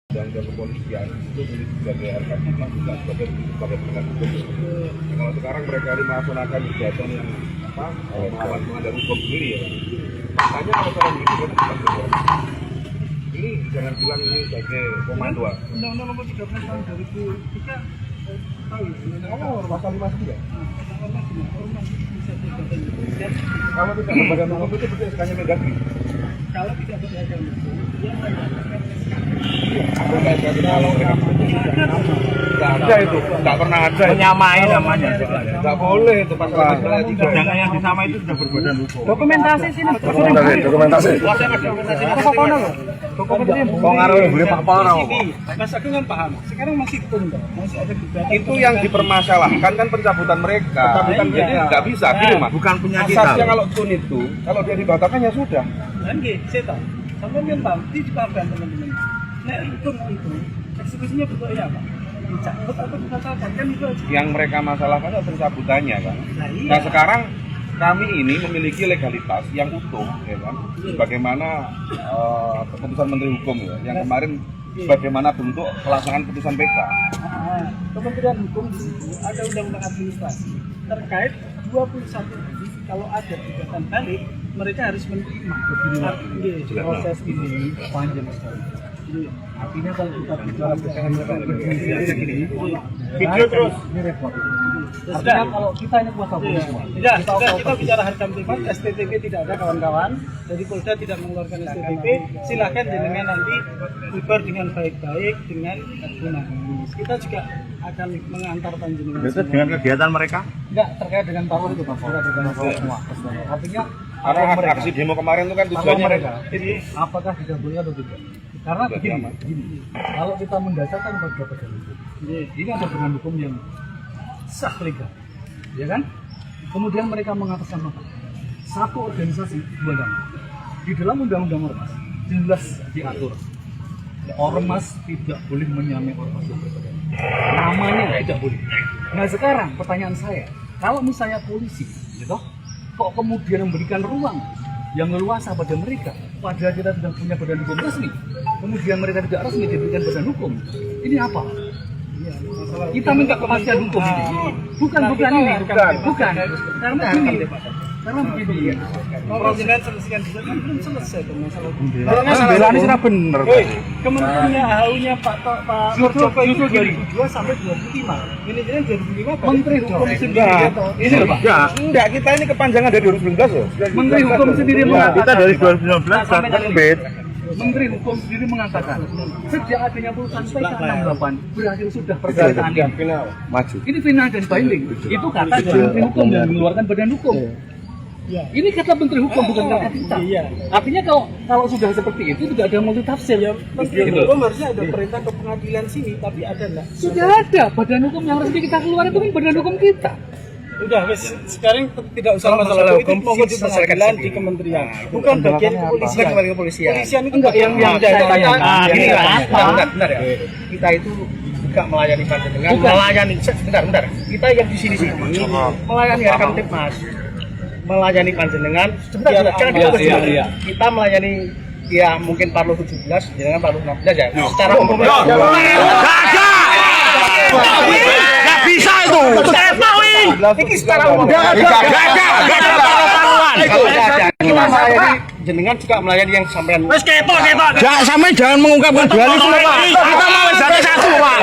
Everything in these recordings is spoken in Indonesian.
dan kepolisian itu sebagai harkat juga sebagai penegak hukum. Kalau sekarang mereka melaksanakan kegiatan yang melawan melanggar hukum sendiri ya. Makanya kalau sekarang ini jangan bilang ini sebagai komando. Undang-Undang Nomor 13 Tahun 2003 tahu pasal 53. Kalau tidak berbadan hukum itu berarti SK-nya Mendagri. Kalau tidak berbadan hukum, dia Nggak ada itu, nggak pernah ada. Menyamai namanya. Nggak boleh itu pasal-pasalnya tiga. Jangan yang disama itu sudah berbadan hukum. dokumentasi sini. Dokumentasi. Kok ngaruh boleh Pak Polra. Mas Agung kan paham. Sekarang masih tunda, masih ada gugatan. Itu yang dipermasalahkan kan pencabutan mereka. Jadi nggak bisa, gitu Mas. Bukan punya kita. Asasnya kalau tun itu, kalau dia dibatalkan ya sudah. Dan saya tahu. Sampai yang tahu, dipahamkan teman-teman. Nah itu eksekusinya bentuknya apa? Dicabut atau dibatalkan kan itu aja. Yang mereka masalahkan adalah pencabutannya kan. Iya. Nah sekarang kami ini memiliki legalitas yang utuh, ya kan? Sebagaimana keputusan Menteri Hukum ya, yang kemarin bagaimana bentuk pelaksanaan putusan PK. Kementerian Hukum di situ ada undang-undang administrasi terkait 21 hari kalau ada gugatan balik mereka harus menerima. Proses ini panjang sekali. Artinya kalau kita bicara video terus ini repot. Artinya kalau kita ini kuasa hukum semua. Kita bicara harkam tipmas, STTP tidak ada kawan-kawan. Jadi Polda tidak mengeluarkan STTP. Silakan jenengan nanti bubar dengan baik-baik dengan guna. Kita juga akan mengantar jenengan. Itu dengan kegiatan mereka? Enggak terkait dengan power itu Pak. Tidak dengan power semua. Artinya Karena aksi demo kemarin itu kan tujuannya mereka. Jadi apakah tidak boleh atau tidak? Karena begini, kalau kita mendasarkan pada badan hukum, ini ada badan hukum yang sah legal, ya kan? Kemudian mereka mengatasnamakan satu organisasi dua nama. Di dalam undang-undang ormas jelas diatur ormas tidak boleh menyamai ormas yang berbeda. Namanya tidak boleh. Nah sekarang pertanyaan saya, kalau misalnya polisi, gitu, kok kemudian memberikan ruang yang leluasa pada mereka, padahal kita sudah punya badan hukum resmi, kemudian mereka tidak resmi diberikan badan hukum, ini apa? Kita minta kepastian hukum ini, bukan ini, karena begini, Presiden selesaikan juga kan belum selesai masalah hukum. Pembelaan ini sudah benar. Kementeriannya HU-nya Pak Muldoko itu 2002 sampai 2005. Ini 2005 Menteri Hukum sendiri. Ini loh Pak. Enggak, kita ini kepanjangan dari 2019 loh. Menteri Hukum sendiri Kita dari 2019 sudah terbit. Menteri Hukum sendiri mengatakan sejak adanya putusan PK 68 berhasil sudah perjalanan final maju. ini final dan binding. Itu kata Menteri Hukum yang mengeluarkan badan hukum. Ya. Ini kata Menteri Hukum bukan kata kita. Artinya kalau sudah seperti itu tidak ada multi tafsir. Ya, Menteri Hukum harusnya ada perintah ke pengadilan sini, tapi ada enggak? Sudah ada. Badan hukum yang resmi kita keluar itu kan badan hukum kita. Udah, wes sekarang tidak usah masalah hukum, fokus di pengadilan di kementerian, bukan bagian kepolisian. Kepolisian itu enggak yang saya tanyakan. Gini benar ya. Kita itu juga melayani panjenengan, melayani bentar. Kita yang di sini melayani harkam tipmas, melayani panjenengan. Jangan difokus dulu. Kita melayani ya mungkin Parlo 17, jangan Parlo 16 ya. Secara umum. Gak bisa itu. Ini secara umum. Gak ada paruan. Kita melayani jenengan juga melayani yang sampean. Wes kepo. Sampai jangan mengungkapkan dualisme Pak. Kita mau satu Pak.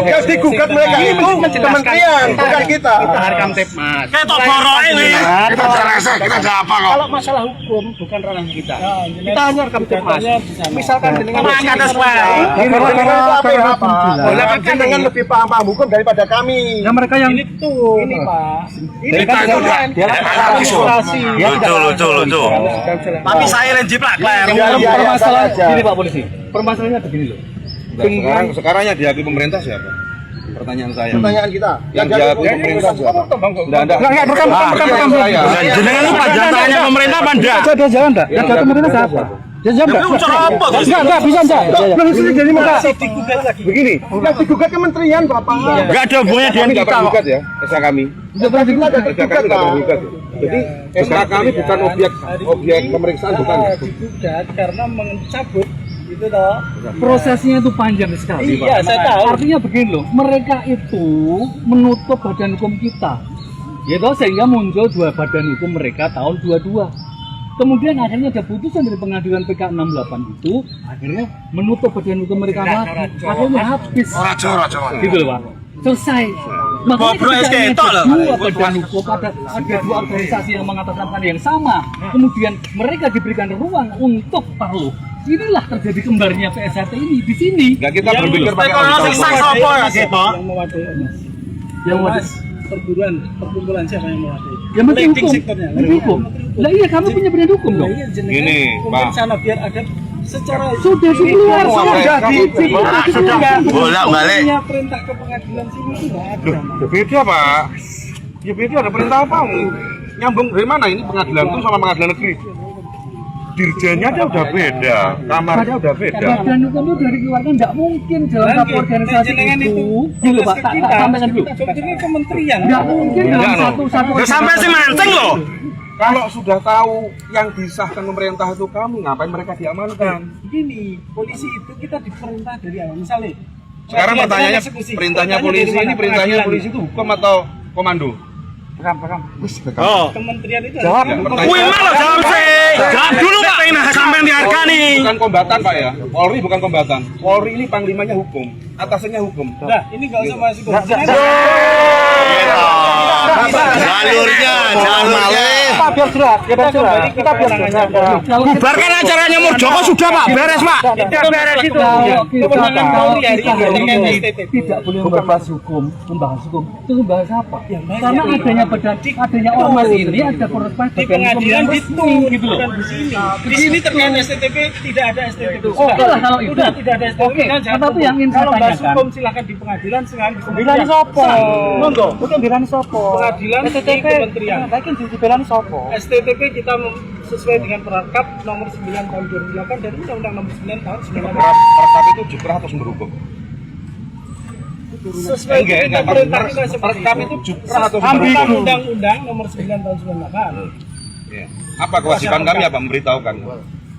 Yang digugat mereka itu kementerian, bukan kita. Kita harkam tipmas. Ketok borok ini. Kita selesai, kita ada apa kok? Kalau masalah hukum bukan ranah kita. Kita hanya harkam tipmas. Misalkan jenengan ada supaya. Boleh kan jenengan lebih paham hukum daripada kami. Ya mereka yang ini Pak. Ini Kita itu dia administrasi. Lucu. Tapi saya yang jiplak. permasalahan gini Pak Polisi. Permasalahannya begini loh. Sekarang yang diakui pemerintah siapa? Pertanyaan saya. Pertanyaan kita. Yang diakui pemerintah siapa? Enggak rekam. Jenengan lu panjangannya pemerintah apa enggak? Ada jalan enggak? Yang jatuh pemerintah siapa? Jam enggak? Enggak bisa enggak? Langsung jadi muka. Digugat lagi. Begini, Yang digugat kementerian Bapak. Enggak ada hubungannya dengan kami nggak kita. pernah gugat ya, SK kami. Sudah pernah digugat. SK kami nggak pernah gugat. Jadi SK kami bukan objek pemeriksaan, bukan. Digugat karena mencabut Itu toh. Prosesnya itu panjang sekali, Iya, Pak. saya tahu. Artinya begini loh, mereka itu menutup badan hukum kita. Ya toh, sehingga muncul dua badan hukum mereka tahun 22. Kemudian akhirnya ada putusan dari pengadilan PK 68 itu akhirnya menutup badan hukum mereka lagi. Akhirnya habis. Gitu loh, Pak. Selesai. Makanya ketika ada dua badan hukum, ada dua organisasi yang mengatasnamakan yang sama, kemudian mereka diberikan ruang untuk parlo. Inilah terjadi kembarnya PSHT ini di sini. Enggak, kita berpikir pakai Yang Mas, perkumpulan siapa yang mewakili? yang menteri Leading hukum. sektornya. Menteri hukum. Lah iya, kami punya badan hukum dong. Iya, jenengan Gini, kumpul Pak. sana biar ada secara Sudah keluar, sudah Sudah bolak-balik. punya perintah ke pengadilan sini itu nggak ada. Ya beda, Pak. Ya beda, ada perintah apa? Nyambung dari mana ini pengadilan itu sama pengadilan negeri? Dirjennya aja udah beda, kamarnya udah beda. Badan hukum itu dari keluarga nggak mungkin dalam satu Lagi, organisasi jenengan itu. tugas Dulu Pak, ke tak kita. sampaikan dulu. Ini kementerian. Nggak mungkin dalam Enggak, satu Sampai si mancing loh. Kalau sudah tahu yang disahkan pemerintah itu kami, ngapain mereka diamankan? Begini, polisi itu kita diperintah dari awal. Misalnya, Sekarang pengadilan pertanyaannya, eksekusi. perintahnya Perintahnya polisi dari mana? ini perintahnya Pengadilan. polisi itu hukum atau komando? Oh. Kementerian itu Jawab. harus- Wih malah jawab sih. Jawab dulu Pak. Sampai dihargani. Bukan kombatan, Pak ya. Polri bukan kombatan. Polri ini panglimanya hukum, atasannya hukum. Nah, ini nggak usah masuk ke Jalurnya. Biar jelas, kita biar Bubarkan acaranya Murdoko sudah Pak. Beres Pak. Kita beres itu. Kewenangan Polri hari ini STT. tidak boleh membahas hukum, itu membahas apa? Karena adanya ormas ini ada proses Di pengadilan itu gitu loh. bukan di sini. Di sini terkait STTP tidak ada STTP. Oke lah kalau itu. Sudah tidak ada STTP. Oke, tetapi yang ingin saya kalau bahas tanyakan. hukum silakan di pengadilan, silakan di kementerian. Bilani sopo? Monggo. Bukan bilani sopo? Pengadilan di STTP. kementerian. Lagi di bilani sopo? STTP kita sesuai dengan Perkap nomor 9 tahun 2008 dan Undang-Undang nomor 9 tahun 1998. Perkap itu jukrah atau sumber hukum? Sesuai dengan perintah kita seperti Perkap itu jukrah atau sumber Ambil hukum? Undang-Undang nomor 9 tahun 98. Ya. Apa kewajiban kami apa memberitahukan?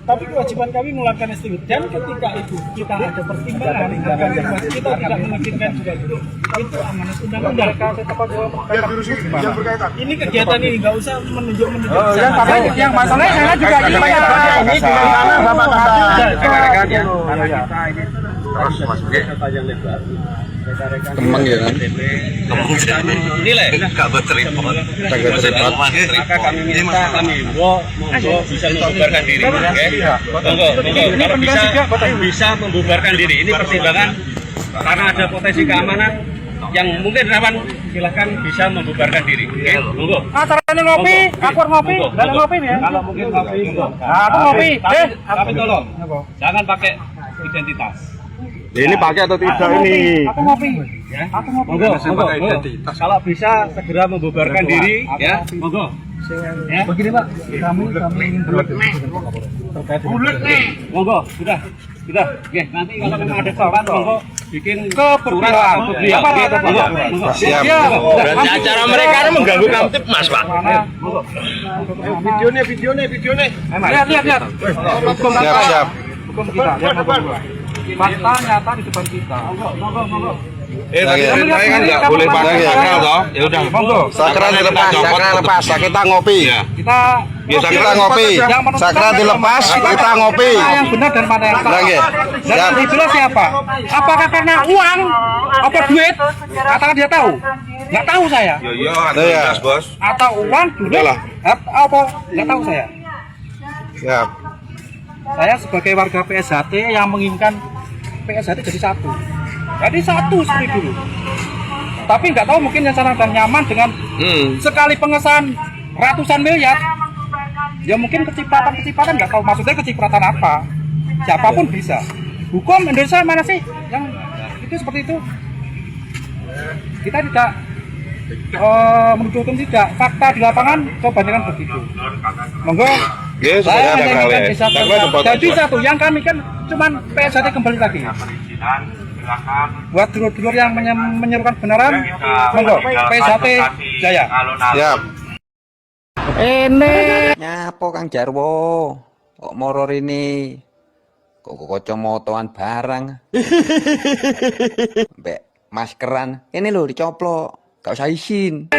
Tapi kewajiban kami mengeluarkan STTP dan ketika itu kita ada pertimbangan agar kita tidak mengakhirkan juga itu amanat undang-undang. Ini kegiatan ini nggak usah menunjuk-menunjuk. Yang masalahnya saya juga ini Ini gimana Bapak Kemang ya kan? Nilai enggak berterima. Maka kami minta monggo bisa membubarkan diri. Oke. Monggo. Kalau bisa membubarkan diri. Ini pertimbangan karena ada potensi keamanan yang mungkin rawan, silahkan bisa membubarkan diri. Oke. Monggo. Acaranya ngopi, aku ngopi, dan ngopi ya. Kalau mungkin ngopi, Aku ngopi. tapi tolong jangan pakai identitas. Ini pakai atau tidak ini? Aku ngopi. Ya. Aku ngopi. Monggo. Kalau bisa segera membubarkan diri, ya. Monggo. Ya. Begini Pak, kami ingin terkait dengan Monggo, sudah. Oke, nanti kalau memang ada kesempatan, monggo bikin keberpihakan. Monggo. Siap. Berarti acara mereka ini mengganggu Kamtibmas Pak. Videonya. Lihat. Siap. Hukum kita, fakta nyata di depan kita. Tadi perintahnya kan nggak boleh pakai sakral toh? Ya udah. Monggo. Sakral dilepas, kita ngopi. Kita Kita ngopi. Sakral dilepas, kita ngopi. mana yang benar dan mana yang salah. Lagi. Dan Siap. yang itulah siapa? Apakah karena uang? Apa duit? Katakan dia tahu? Nggak tahu saya. Iya, Iya. Bos. Atau uang, duit? Udahlah. Apa? Nggak tahu saya. Siap. Saya sebagai warga PSHT yang menginginkan PSHT jadi satu. Jadi satu seperti dulu. Tapi nggak tahu mungkin yang senang dan nyaman dengan sekali pengesahan ratusan miliar. Ya mungkin kecipratan nggak tahu maksudnya kecipratan apa. Siapapun bisa. Hukum Indonesia mana sih yang itu seperti itu? Kita tidak menuduh hukum tidak. Fakta di lapangan kebanyakan begitu. Monggo. Ya, Saya supaya hanya sakral ya. ingin satu. Sakral tempat Jadi aja. satu, yang kami kan cuman PSHT kembali lagi. Buat dulur-dulur yang menyerukan kebenaran, monggo PSHT Jaya. Siap. Ini nyapo Kang Jarwo kok moror ini Kok kacamataan barang. Mbek maskeran. Ini lho dicoplok. Gak usah izin.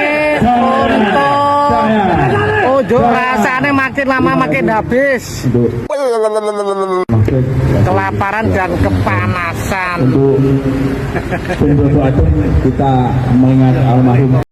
Ojo rasanya makin lama makin habis. Kelaparan dan kepanasan. Untuk kita mengingat almarhum